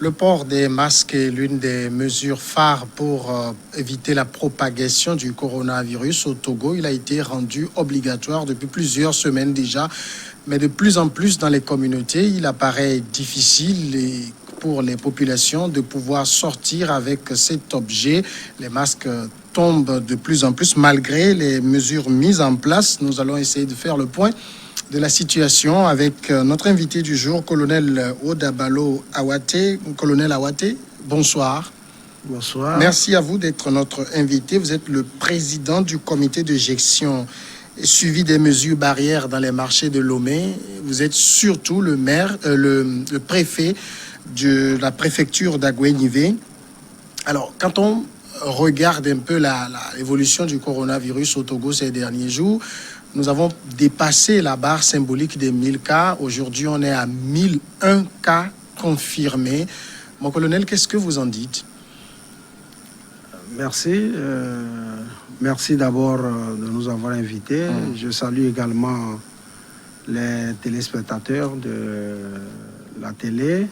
Le port des masques est l'une des mesures phares pour éviter la propagation du coronavirus au Togo. Il a été rendu obligatoire depuis plusieurs semaines déjà, mais de plus en plus dans les communautés, il apparaît difficile pour les populations de pouvoir sortir avec cet objet. Les masques tombent de plus en plus malgré les mesures mises en place. Nous allons essayer de faire le point de la situation avec notre invité du jour, colonel Odabalo Awate. Colonel Awate, bonsoir. Bonsoir. Merci à vous d'être notre invité. Vous êtes le président du comité de gestion et suivi des mesures barrières dans les marchés de Lomé. Vous êtes surtout le maire, le préfet de la préfecture d'Aguenivé. Alors, quand on regarde un peu l'évolution du coronavirus au Togo ces derniers jours, nous avons dépassé la barre symbolique des 1000 cas. Aujourd'hui, on est à 1001 cas confirmés. Mon colonel, qu'est-ce que vous en dites? Merci. Merci d'abord de nous avoir invités. Je salue également les téléspectateurs de la télé.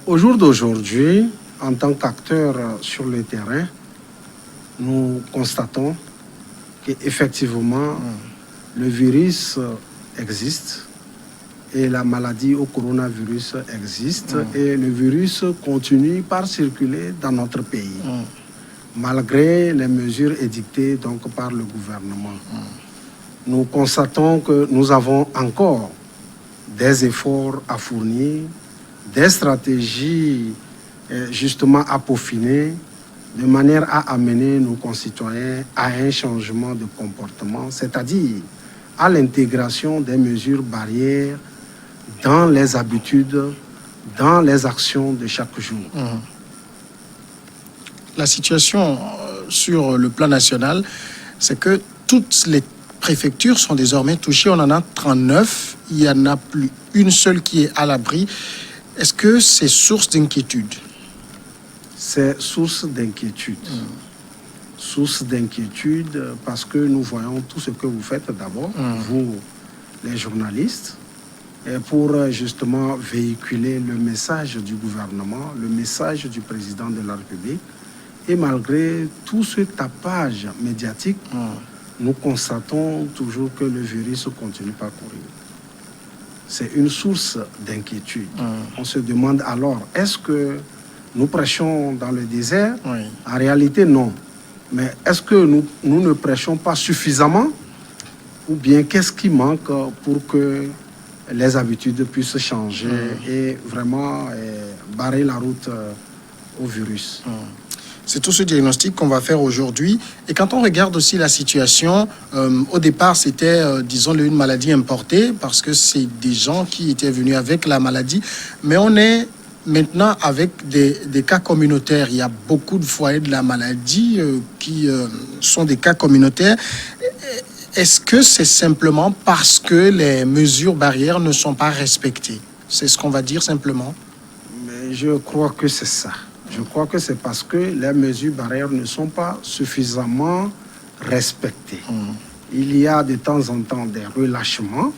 Au jour d'aujourd'hui, en tant qu'acteur sur le terrain, nous constatons qu'effectivement, le virus existe et la maladie au coronavirus existe et le virus continue par circuler dans notre pays, malgré les mesures édictées donc, par le gouvernement. Nous constatons que nous avons encore des efforts à fournir, des stratégies justement à peaufiner, de manière à amener nos concitoyens à un changement de comportement, c'est-à-dire à l'intégration des mesures barrières dans les habitudes, dans les actions de chaque jour. La situation sur le plan national, c'est que toutes les préfectures sont désormais touchées. On en a 39. Il n'y en a plus une seule qui est à l'abri. Est-ce que c'est source d'inquiétude? C'est source d'inquiétude. Source d'inquiétude parce que nous voyons tout ce que vous faites d'abord, vous, les journalistes, et pour justement véhiculer le message du gouvernement, le message du président de la République. Et malgré tout ce tapage médiatique, nous constatons toujours que le virus continue à courir. C'est une source d'inquiétude. On se demande alors, est-ce que nous prêchons dans le désert? En réalité, non. Mais est-ce que nous ne prêchons pas suffisamment? Ou bien qu'est-ce qui manque pour que les habitudes puissent changer et vraiment barrer la route au virus? C'est tout ce diagnostic qu'on va faire aujourd'hui. Et quand on regarde aussi la situation, au départ, c'était, disons, une maladie importée parce que c'est des gens qui étaient venus avec la maladie. Mais on est maintenant avec des cas communautaires. Il y a beaucoup de foyers de la maladie qui sont des cas communautaires. Est-ce que c'est simplement parce que les mesures barrières ne sont pas respectées? C'est ce qu'on va dire simplement? Mais je crois que c'est ça. Je crois que c'est parce que les mesures barrières ne sont pas suffisamment respectées. Il y a de temps en temps des relâchements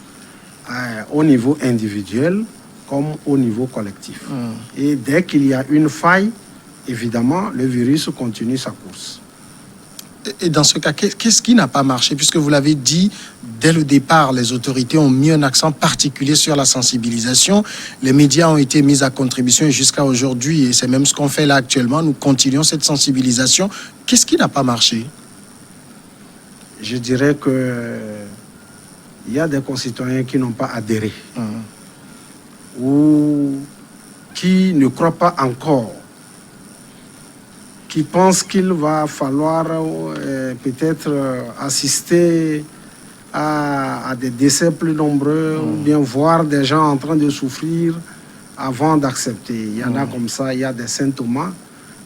au niveau individuel comme au niveau collectif. Et dès qu'il y a une faille, évidemment, le virus continue sa course. Et dans ce cas, qu'est-ce qui n'a pas marché? Puisque vous l'avez dit, dès le départ, les autorités ont mis un accent particulier sur la sensibilisation. Les médias ont été mis à contribution et jusqu'à aujourd'hui, et c'est même ce qu'on fait là actuellement, nous continuons cette sensibilisation. Qu'est-ce qui n'a pas marché? Je dirais qu'il y a des concitoyens qui n'ont pas adhéré ou qui ne croient pas encore, qui pensent qu'il va falloir peut-être assister à des décès plus nombreux ou bien voir des gens en train de souffrir avant d'accepter. Il y en a comme ça, il y a des symptômes,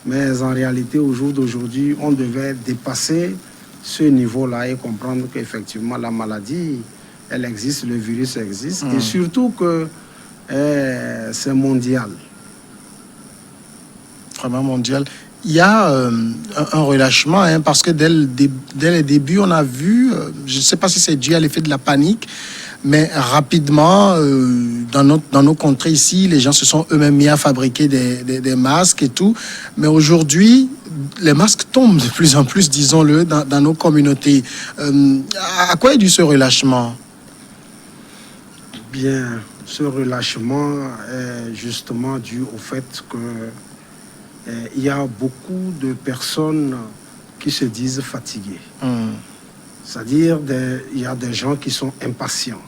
mais en réalité, au jour d'aujourd'hui, on devait dépasser ce niveau-là et comprendre qu'effectivement, la maladie, elle existe, le virus existe, et surtout que c'est mondial. Vraiment mondial. Il y a un relâchement, parce que dès le début, on a vu, je ne sais pas si c'est dû à l'effet de la panique, Mais rapidement, dans nos contrées ici, les gens se sont eux-mêmes mis à fabriquer des masques et tout. Mais aujourd'hui, les masques tombent de plus en plus, disons-le, dans nos communautés. À quoi est dû ce relâchement? Bien, ce relâchement est justement dû au fait que il y a beaucoup de personnes qui se disent fatiguées. C'est-à-dire, il y a des gens qui sont impatients,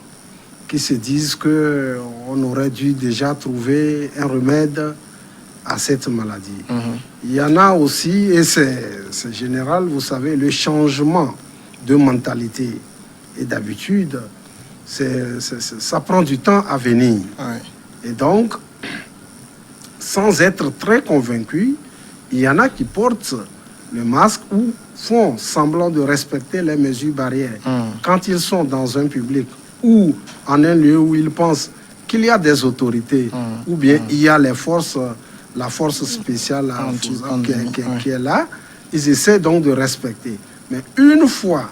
qui se disent qu'on aurait dû déjà trouver un remède à cette maladie. Il y en a aussi, et c'est général, vous savez, le changement de mentalité et d'habitude, ça prend du temps à venir. Et donc, sans être très convaincus, il y en a qui portent le masque ou font semblant de respecter les mesures barrières. Quand ils sont dans un public ou en un lieu où ils pensent qu'il y a des autorités ou bien il y a la force spéciale qui est là, ils essaient donc de respecter. Mais une fois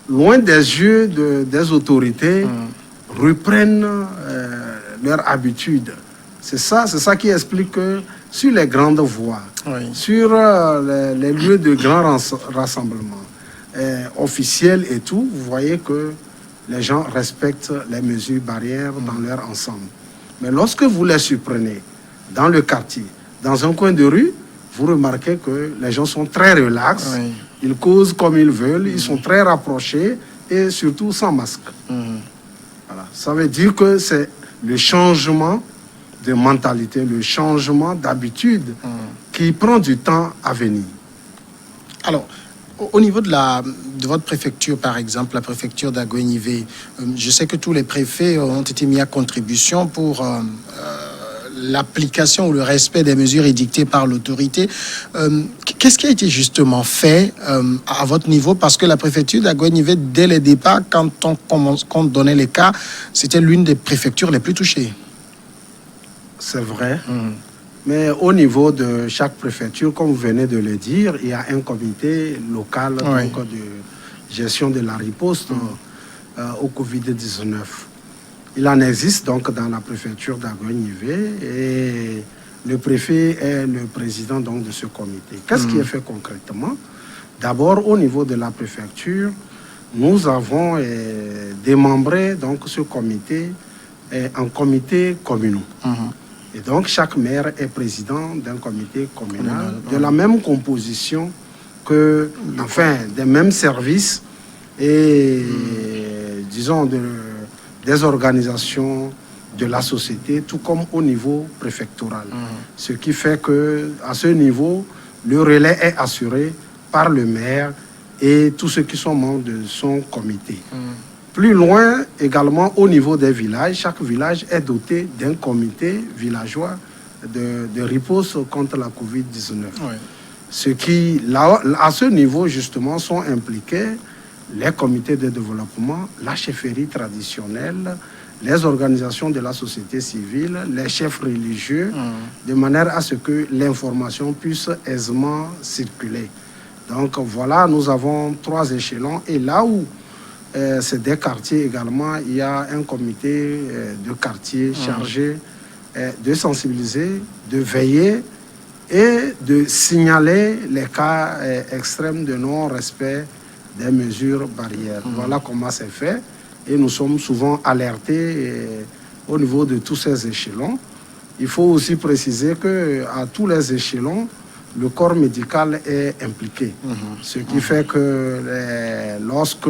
loin des yeux des autorités, reprennent leur habitude. C'est ça qui explique que sur les grandes voies, sur les lieux de grands rassemblements officiels et tout, vous voyez que les gens respectent les mesures barrières dans leur ensemble. Mais lorsque vous les surprenez dans le quartier, dans un coin de rue, vous remarquez que les gens sont très relax, ils causent comme ils veulent, ils sont très rapprochés et surtout sans masque. Voilà. Ça veut dire que c'est le changement de mentalité, le changement d'habitude qui prend du temps à venir. Alors, au niveau de votre préfecture, par exemple, la préfecture d'Aguenivé, je sais que tous les préfets ont été mis à contribution pour l'application ou le respect des mesures édictées par l'autorité. Qu'est-ce qui a été justement fait à votre niveau? Parce que la préfecture d'Aguenivé, dès le départ, quand on donnait les cas, c'était l'une des préfectures les plus touchées. C'est vrai. Mais au niveau de chaque préfecture, comme vous venez de le dire, il y a un comité local donc, de gestion de la riposte au Covid-19. Il en existe donc dans la préfecture d'Aguenivé et le préfet est le président donc, de ce comité. Qu'est-ce qui est fait concrètement? D'abord, au niveau de la préfecture, nous avons démembré donc, ce comité en comité communaux. Et donc, chaque maire est président d'un comité communal de la même composition que, enfin, des mêmes services et, disons, des organisations de la société, tout comme au niveau préfectoral. Ce qui fait qu'à ce niveau, le relais est assuré par le maire et tous ceux qui sont membres de son comité. Plus loin, également au niveau des villages, chaque village est doté d'un comité villageois de riposte contre la Covid-19. Ce qui, là, à ce niveau, justement, sont impliqués les comités de développement, la chefferie traditionnelle, les organisations de la société civile, les chefs religieux, de manière à ce que l'information puisse aisément circuler. Donc voilà, nous avons 3 échelons et là où c'est des quartiers également, il y a un comité de quartier chargé de sensibiliser, de veiller et de signaler les cas extrêmes de non-respect des mesures barrières. Voilà comment c'est fait et nous sommes souvent alertés au niveau de tous ces échelons. Il faut aussi préciser qu'à tous les échelons, le corps médical est impliqué. Ce qui fait que lorsque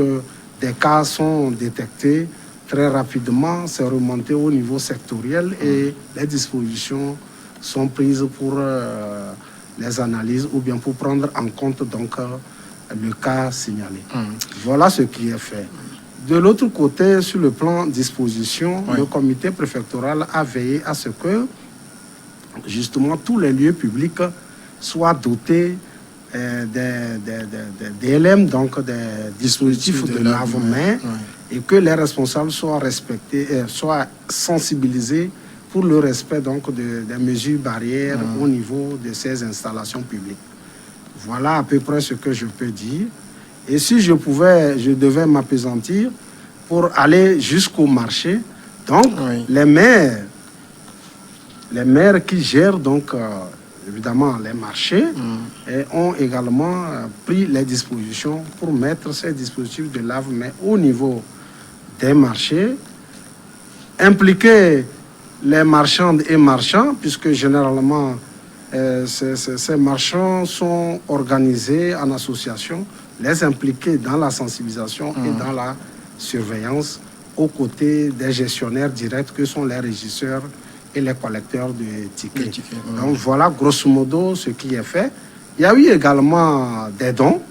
des cas sont détectés, très rapidement, c'est remonté au niveau sectoriel et les dispositions sont prises pour les analyses ou bien pour prendre en compte donc, le cas signalé. Voilà ce qui est fait. De l'autre côté, sur le plan disposition, le comité préfectoral a veillé à ce que justement tous les lieux publics soient dotés des LM, donc des dispositifs de lave-main, et que les responsables soient respectés, soient sensibilisés pour le respect donc des mesures barrières au niveau de ces installations publiques. Voilà à peu près ce que je peux dire. Et si je devais m'appesantir, pour aller jusqu'au marché. Donc, Oui. les maires qui gèrent donc évidemment les marchés ont également pris les dispositions pour mettre ces dispositifs de lave-mains au niveau des marchés, impliquer les marchandes et marchands, puisque généralement ces marchands sont organisés en association, les impliquer dans la sensibilisation et dans la surveillance aux côtés des gestionnaires directs que sont les régisseurs et les collecteurs de tickets. Donc voilà grosso modo ce qui est fait. Il y a eu également des dons,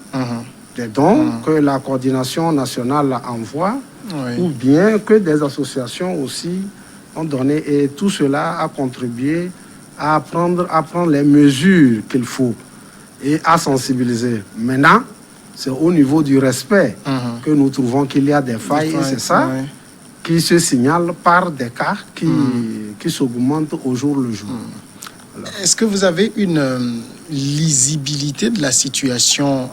que la coordination nationale envoie, ou bien que des associations aussi ont donné, et tout cela a contribué à prendre les mesures qu'il faut et à sensibiliser. Maintenant, c'est au niveau du respect que nous trouvons qu'il y a des failles, et c'est ça qui se signale par des cas qui s'augmentent au jour le jour. Est-ce que vous avez une lisibilité de la situation,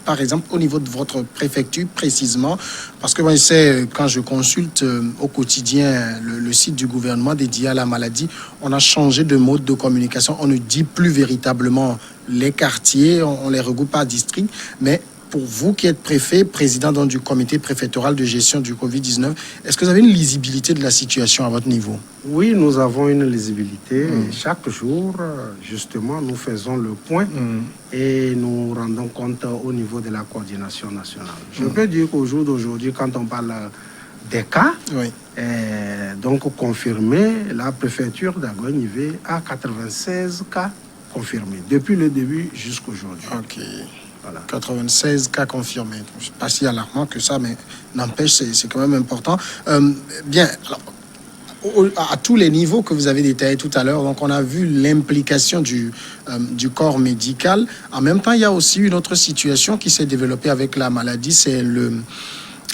par exemple, au niveau de votre préfecture précisément? Parce que moi, je sais, quand je consulte au quotidien le site du gouvernement dédié à la maladie, on a changé de mode de communication. On ne dit plus véritablement les quartiers, on les regroupe par district, mais pour vous qui êtes préfet, président donc, du comité préfectoral de gestion du Covid-19, est-ce que vous avez une lisibilité de la situation à votre niveau? Oui, nous avons une lisibilité. Chaque jour, justement, nous faisons le point et nous rendons compte au niveau de la coordination nationale. Je peux dire qu'au jour d'aujourd'hui, quand on parle des cas, donc confirmés, la préfecture d'Agogne-Ivé a 96 cas confirmés, depuis le début jusqu'aujourd'hui. Ok. Voilà. 96 cas confirmés. Je ne suis pas si alarmant que ça, mais n'empêche, c'est quand même important. Bien, alors, à tous les niveaux que vous avez détaillés tout à l'heure, donc on a vu l'implication du corps médical. En même temps, il y a aussi une autre situation qui s'est développée avec la maladie, c'est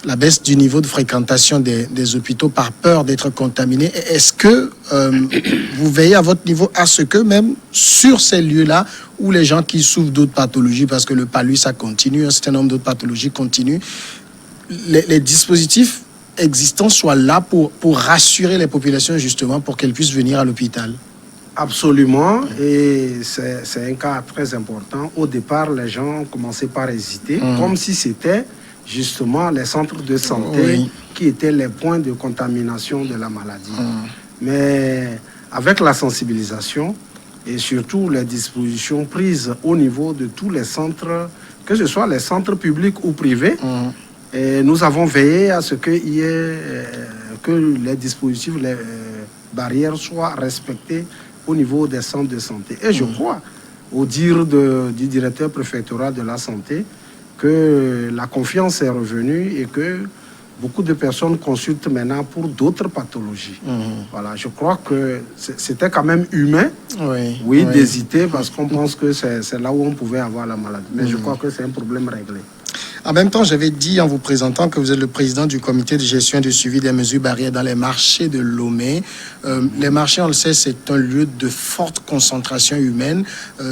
la baisse du niveau de fréquentation des hôpitaux par peur d'être contaminé. Est-ce que vous veillez à votre niveau à ce que même sur ces lieux-là où les gens qui souffrent d'autres pathologies, parce que le palud, ça continue, un certain nombre d'autres pathologies continuent, les dispositifs existants soient là pour rassurer les populations justement pour qu'elles puissent venir à l'hôpital? Absolument, et c'est un cas très important. Au départ, les gens ont commencé par hésiter, comme si c'était justement les centres de santé qui étaient les points de contamination de la maladie. Mais avec la sensibilisation et surtout les dispositions prises au niveau de tous les centres, que ce soit les centres publics ou privés, et nous avons veillé à ce que les dispositifs, les barrières soient respectées au niveau des centres de santé. Et je crois, au dire du directeur préfectoral de la santé, que la confiance est revenue et que beaucoup de personnes consultent maintenant pour d'autres pathologies. Voilà, je crois que c'était quand même humain, d'hésiter, parce qu'on pense que c'est là où on pouvait avoir la maladie. Mais je crois que c'est un problème réglé. En même temps, j'avais dit en vous présentant que vous êtes le président du comité de gestion et de suivi des mesures barrières dans les marchés de Lomé. Les marchés, on le sait, c'est un lieu de forte concentration humaine.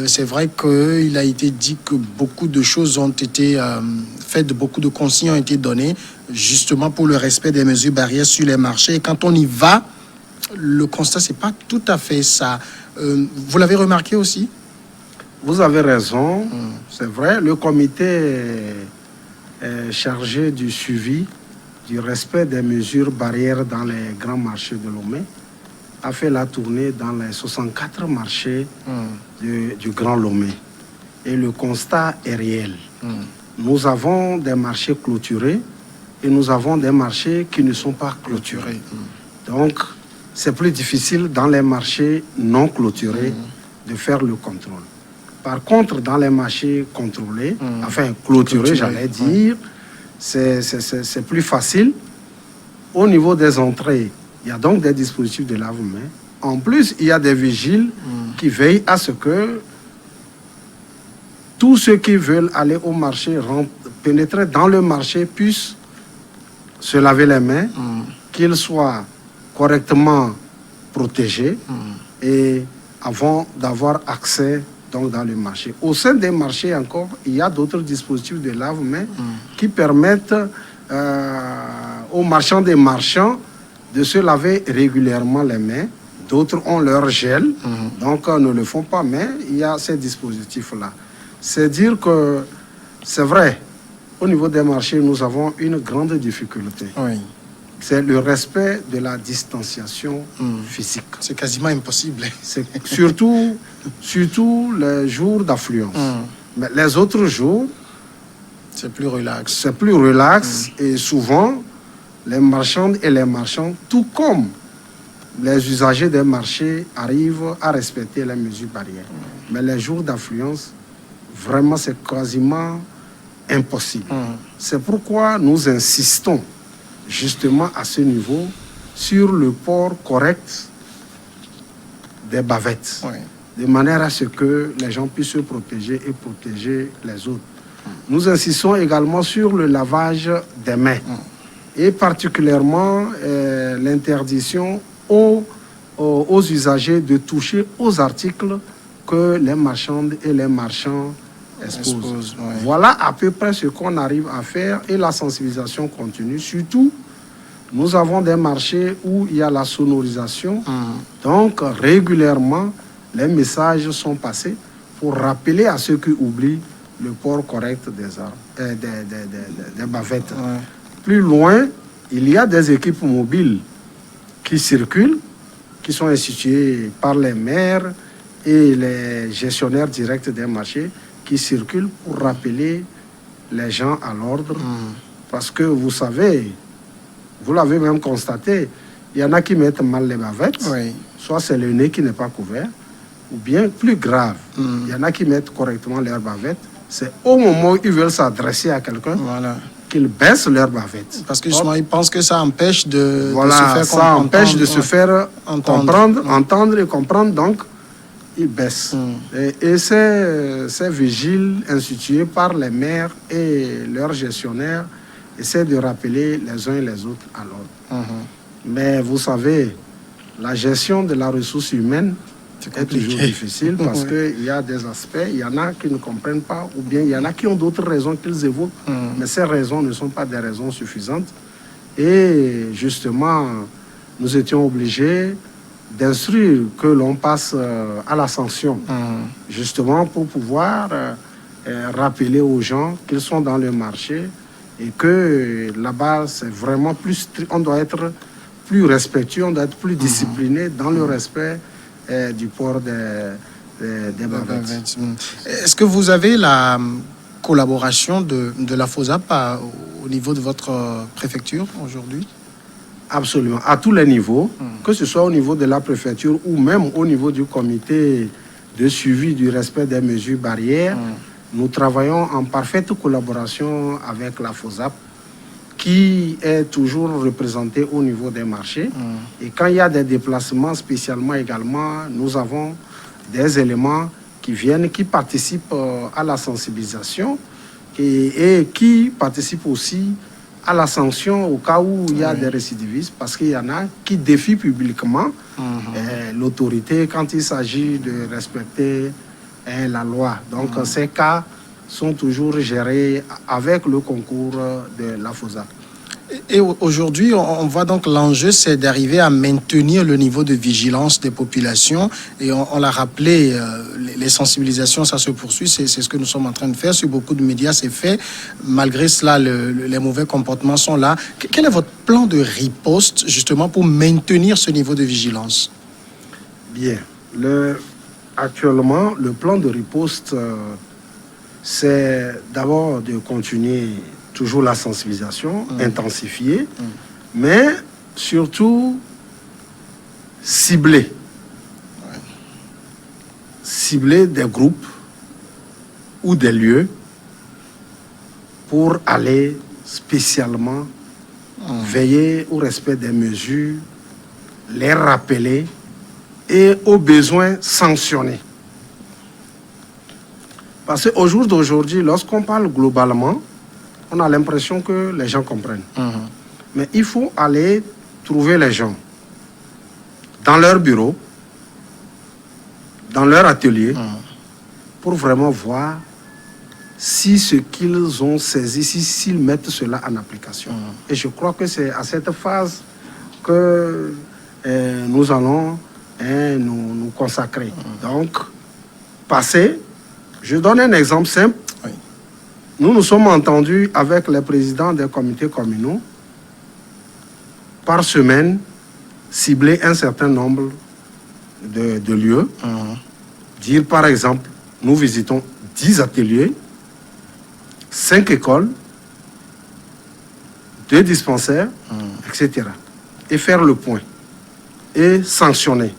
C'est vrai qu'il a été dit que beaucoup de choses ont été faites, beaucoup de consignes ont été données justement pour le respect des mesures barrières sur les marchés. Et quand on y va, le constat, c'est pas tout à fait ça. Vous l'avez remarqué aussi? Vous avez raison, c'est vrai. Le comité chargé du suivi du respect des mesures barrières dans les grands marchés de Lomé a fait la tournée dans les 64 marchés du Grand Lomé. Et le constat est réel. Nous avons des marchés clôturés et nous avons des marchés qui ne sont pas clôturés. Donc, c'est plus difficile dans les marchés non clôturés de faire le contrôle. Par contre, dans les marchés contrôlés, enfin clôturés, j'allais dire, c'est plus facile. Au niveau des entrées, il y a donc des dispositifs de lave-mains. En plus, il y a des vigiles qui veillent à ce que tous ceux qui veulent aller au marché, pénétrer dans le marché, puissent se laver les mains, qu'ils soient correctement protégés et avant d'avoir accès donc dans le marché. Au sein des marchés encore, il y a d'autres dispositifs de lave-mains qui permettent aux marchands des marchands de se laver régulièrement les mains. D'autres ont leur gel, donc ne le font pas, mais il y a ces dispositifs-là. C'est dire que, c'est vrai, au niveau des marchés, nous avons une grande difficulté. Oui. C'est le respect de la distanciation physique. C'est quasiment impossible. C'est surtout les jours d'affluence. Mais les autres jours, c'est plus relax. C'est plus relax et souvent, les marchandes et les marchands, tout comme les usagers des marchés, arrivent à respecter les mesures barrières. Mais les jours d'affluence, vraiment, c'est quasiment impossible. C'est pourquoi nous insistons justement à ce niveau sur le port correct des bavettes, de manière à ce que les gens puissent se protéger et protéger les autres. Nous insistons également sur le lavage des mains et particulièrement l'interdiction aux usagers de toucher aux articles que les marchandes et les marchands exposent. Voilà à peu près ce qu'on arrive à faire et la sensibilisation continue. Surtout, nous avons des marchés où il y a la sonorisation. Donc, régulièrement, les messages sont passés pour rappeler à ceux qui oublient le port correct des bavettes. Plus loin, il y a des équipes mobiles qui circulent, qui sont instituées par les maires et les gestionnaires directs des marchés, qui circulent pour rappeler les gens à l'ordre. Parce que vous savez, vous l'avez même constaté, il y en a qui mettent mal les bavettes, soit c'est le nez qui n'est pas couvert, ou bien plus grave, il y en a qui mettent correctement leurs bavettes. C'est au moment où ils veulent s'adresser à quelqu'un qu'ils baissent leurs bavettes. Parce que justement, ils pensent que ça empêche de se faire entendre et comprendre, donc ils baissent. Et ces vigiles institués par les maires et leurs gestionnaires essaient de rappeler les uns et les autres à l'ordre. Mais vous savez, la gestion de la ressource humaine est toujours difficile parce qu'il y a des aspects, il y en a qui ne comprennent pas, ou bien il y en a qui ont d'autres raisons qu'ils évoquent, mais ces raisons ne sont pas des raisons suffisantes. Et justement, nous étions obligés d'instruire que l'on passe à la sanction, justement pour pouvoir rappeler aux gens qu'ils sont dans le marché et que là-bas, c'est vraiment plus on doit être plus respectueux, on doit être plus discipliné dans le respect du port des bavettes. Est-ce que vous avez la collaboration de la FOSAP au niveau de votre préfecture aujourd'hui? Absolument, à tous les niveaux, que ce soit au niveau de la préfecture ou même au niveau du comité de suivi du respect des mesures barrières. Nous travaillons en parfaite collaboration avec la FOSAP, qui est toujours représentée au niveau des marchés. Et quand il y a des déplacements spécialement également, nous avons des éléments qui viennent, qui participent à la sensibilisation et qui participent aussi à la sanction au cas où il y a des récidivistes, parce qu'il y en a qui défient publiquement l'autorité quand il s'agit de respecter la loi. Donc ces cas sont toujours gérés avec le concours de la FOSAP. Et aujourd'hui, on voit donc l'enjeu, c'est d'arriver à maintenir le niveau de vigilance des populations. Et on l'a rappelé, les sensibilisations, ça se poursuit. C'est ce que nous sommes en train de faire. Sur beaucoup de médias, c'est fait. Malgré cela, les mauvais comportements sont là. Quel est votre plan de riposte, justement, pour maintenir ce niveau de vigilance? Bien. Actuellement, le plan de riposte, c'est d'abord de continuer toujours la sensibilisation, intensifiée, mais surtout cibler. Cibler des groupes ou des lieux pour aller spécialement veiller au respect des mesures, les rappeler et au besoin sanctionner. Parce qu'au jour d'aujourd'hui, lorsqu'on parle globalement, on a l'impression que les gens comprennent. Mais il faut aller trouver les gens dans leur bureau, dans leur atelier, pour vraiment voir si ce qu'ils ont saisi, s'ils mettent cela en application. Et je crois que c'est à cette phase que nous allons nous consacrer. Donc, passer, je donne un exemple simple. Oui. Nous nous sommes entendus avec les présidents des comités communaux par semaine cibler un certain nombre de lieux. Dire par exemple, nous visitons 10 ateliers, 5 écoles, 2 dispensaires, etc. Et faire le point, et sanctionner,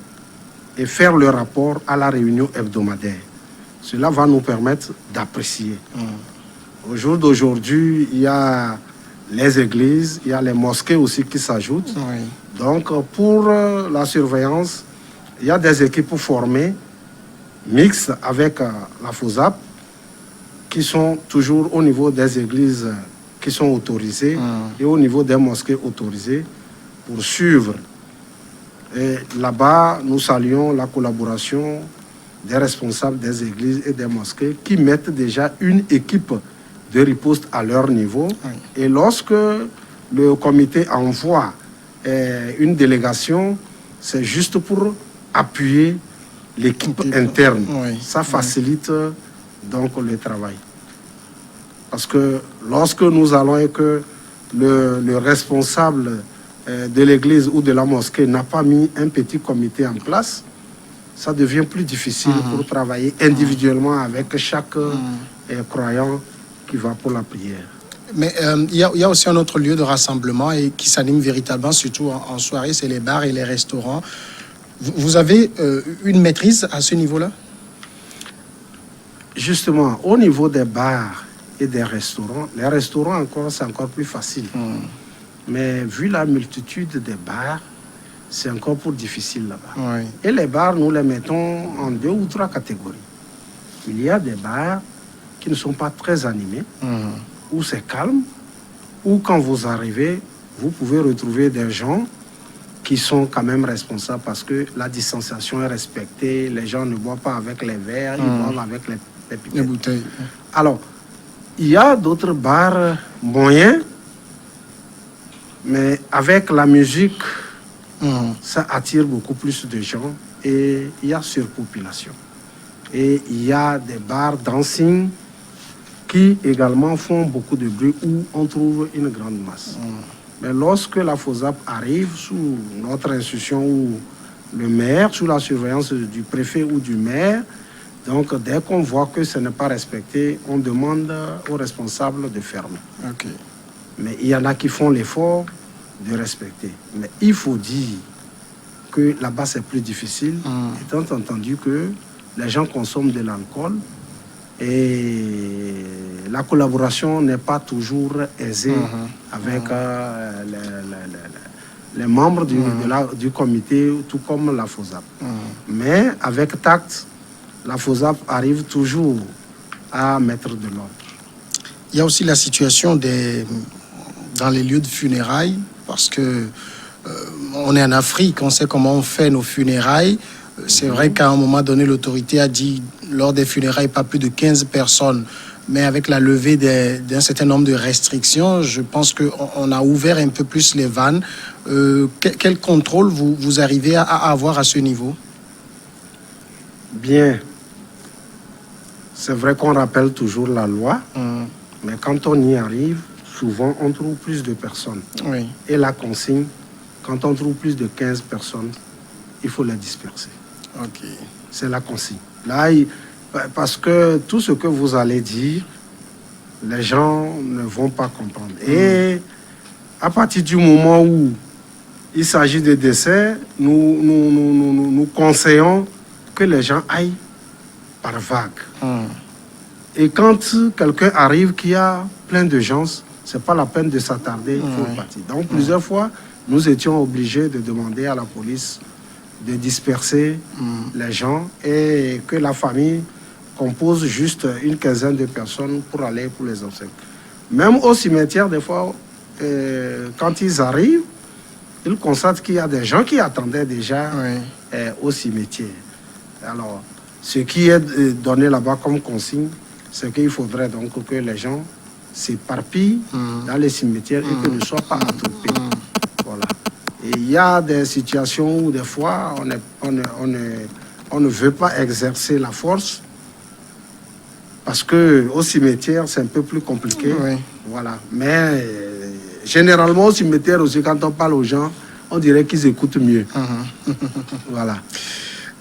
et faire le rapport à la réunion hebdomadaire. Cela va nous permettre d'apprécier. Au jour d'aujourd'hui, il y a les églises, il y a les mosquées aussi qui s'ajoutent. Oui. Donc, pour la surveillance, il y a des équipes formées, mixtes avec la FOSAP, qui sont toujours au niveau des églises qui sont autorisées et au niveau des mosquées autorisées pour suivre. Et là-bas, nous saluons la collaboration des responsables des églises et des mosquées qui mettent déjà une équipe de riposte à leur niveau. Oui. Et lorsque le comité envoie une délégation, c'est juste pour appuyer l'équipe interne. Oui. Ça facilite donc le travail. Parce que lorsque nous allons et que le responsable de l'église ou de la mosquée n'a pas mis un petit comité en place, ça devient plus difficile pour travailler individuellement avec chaque croyant qui va pour la prière. Mais il y a aussi un autre lieu de rassemblement et qui s'anime véritablement, surtout en soirée, c'est les bars et les restaurants. Vous avez une maîtrise à ce niveau-là? Justement, au niveau des bars et des restaurants, les restaurants encore, c'est encore plus facile. Mais vu la multitude des bars, c'est encore plus difficile là-bas. Oui. Et les bars, nous les mettons en 2 ou 3 catégories. Il y a des bars qui ne sont pas très animés, où c'est calme, où quand vous arrivez, vous pouvez retrouver des gens qui sont quand même responsables parce que la distanciation est respectée, les gens ne boivent pas avec les verres, ils boivent avec les bouteilles. Alors, il y a d'autres bars moyens, mais avec la musique, ça attire beaucoup plus de gens et il y a surpopulation. Et il y a des bars dancing qui également font beaucoup de bruit où on trouve une grande masse. Mais lorsque la FOSAP arrive sous notre institution ou le maire, sous la surveillance du préfet ou du maire, donc dès qu'on voit que ce n'est pas respecté, on demande aux responsables de fermer. Okay. Mais il y en a qui font l'effort de respecter. Mais il faut dire que là-bas c'est plus difficile, étant entendu que les gens consomment de l'alcool et la collaboration n'est pas toujours aisée avec les membres du comité, tout comme la FOSAP. Mais avec tact, la FOSAP arrive toujours à mettre de l'ordre. Il y a aussi la situation dans les lieux de funérailles, parce que on est en Afrique, on sait comment on fait nos funérailles. C'est vrai qu'à un moment donné, l'autorité a dit, lors des funérailles, pas plus de 15 personnes. Mais avec la levée d'un certain nombre de restrictions, je pense qu'on a ouvert un peu plus les vannes. Quel contrôle vous arrivez à avoir à ce niveau? Bien. C'est vrai qu'on rappelle toujours la loi, mais quand on y arrive, souvent on trouve plus de personnes. Oui. Et la consigne, quand on trouve plus de 15 personnes, il faut les disperser. Okay. C'est la consigne. Là, parce que tout ce que vous allez dire, les gens ne vont pas comprendre. Et à partir du moment où il s'agit de décès, nous conseillons que les gens aillent par vague. Et quand quelqu'un arrive qui a plein de gens, ce n'est pas la peine de s'attarder, il faut partir. Donc plusieurs fois, nous étions obligés de demander à la police de disperser les gens et que la famille compose juste une quinzaine de personnes pour aller pour les obsèques. Même au cimetière, des fois, quand ils arrivent, ils constatent qu'il y a des gens qui attendaient déjà au cimetière. Alors, ce qui est donné là-bas comme consigne, c'est qu'il faudrait donc que les gens s'éparpillent dans les cimetières et que ne soient pas attroupés. Voilà. Et il y a des situations où des fois on ne veut pas exercer la force parce qu'au cimetière c'est un peu plus compliqué. Oui. Voilà. Mais généralement au cimetière aussi, quand on parle aux gens, on dirait qu'ils écoutent mieux. Voilà.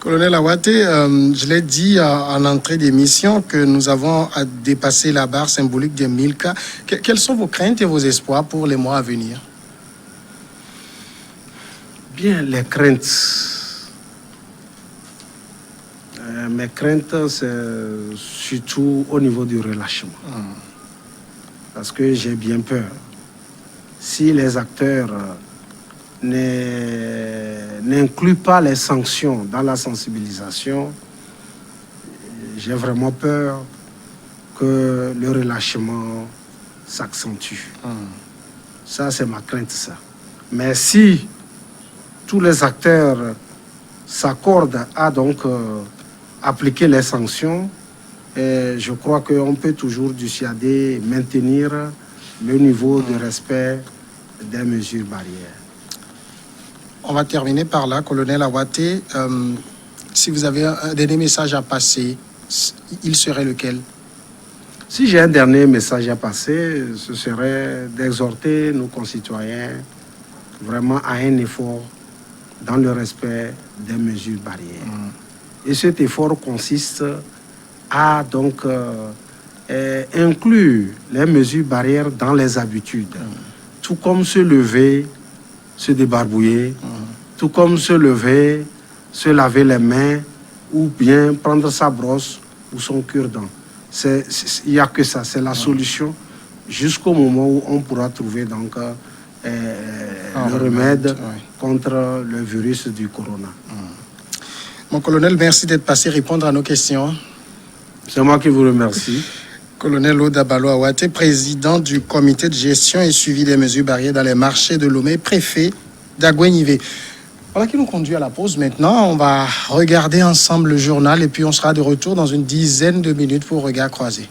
Colonel Awaté, je l'ai dit en entrée d'émission que nous avons dépassé la barre symbolique des 1000 cas. Quelles sont vos craintes et vos espoirs pour les mois à venir? Bien, les craintes. Mes craintes, c'est surtout au niveau du relâchement. Parce que j'ai bien peur. Si les acteurs n'incluent pas les sanctions dans la sensibilisation, j'ai vraiment peur que le relâchement s'accentue. Ça, c'est ma crainte, ça. Mais si tous les acteurs s'accordent à donc appliquer les sanctions, et je crois qu'on peut toujours dissuader, maintenir le niveau de respect des mesures barrières. On va terminer par là, colonel Awaté. Si vous avez un dernier message à passer, il serait lequel? Si j'ai un dernier message à passer, ce serait d'exhorter nos concitoyens vraiment à un effort dans le respect des mesures barrières. Et cet effort consiste à donc inclure les mesures barrières dans les habitudes. Tout comme se lever, se débarbouiller, tout comme se lever, se laver les mains, ou bien prendre sa brosse ou son cure-dent. Il n'y a que ça, c'est la solution jusqu'au moment où on pourra trouver donc le remède contre le virus du corona. Mon colonel, merci d'être passé répondre à nos questions. C'est moi qui vous remercie. Colonel Odabalo Awaté, président du comité de gestion et suivi des mesures barrières dans les marchés de Lomé, préfet d'Aguenivé. Voilà qui nous conduit à la pause. Maintenant, on va regarder ensemble le journal et puis on sera de retour dans une dizaine de minutes pour Regard croisé.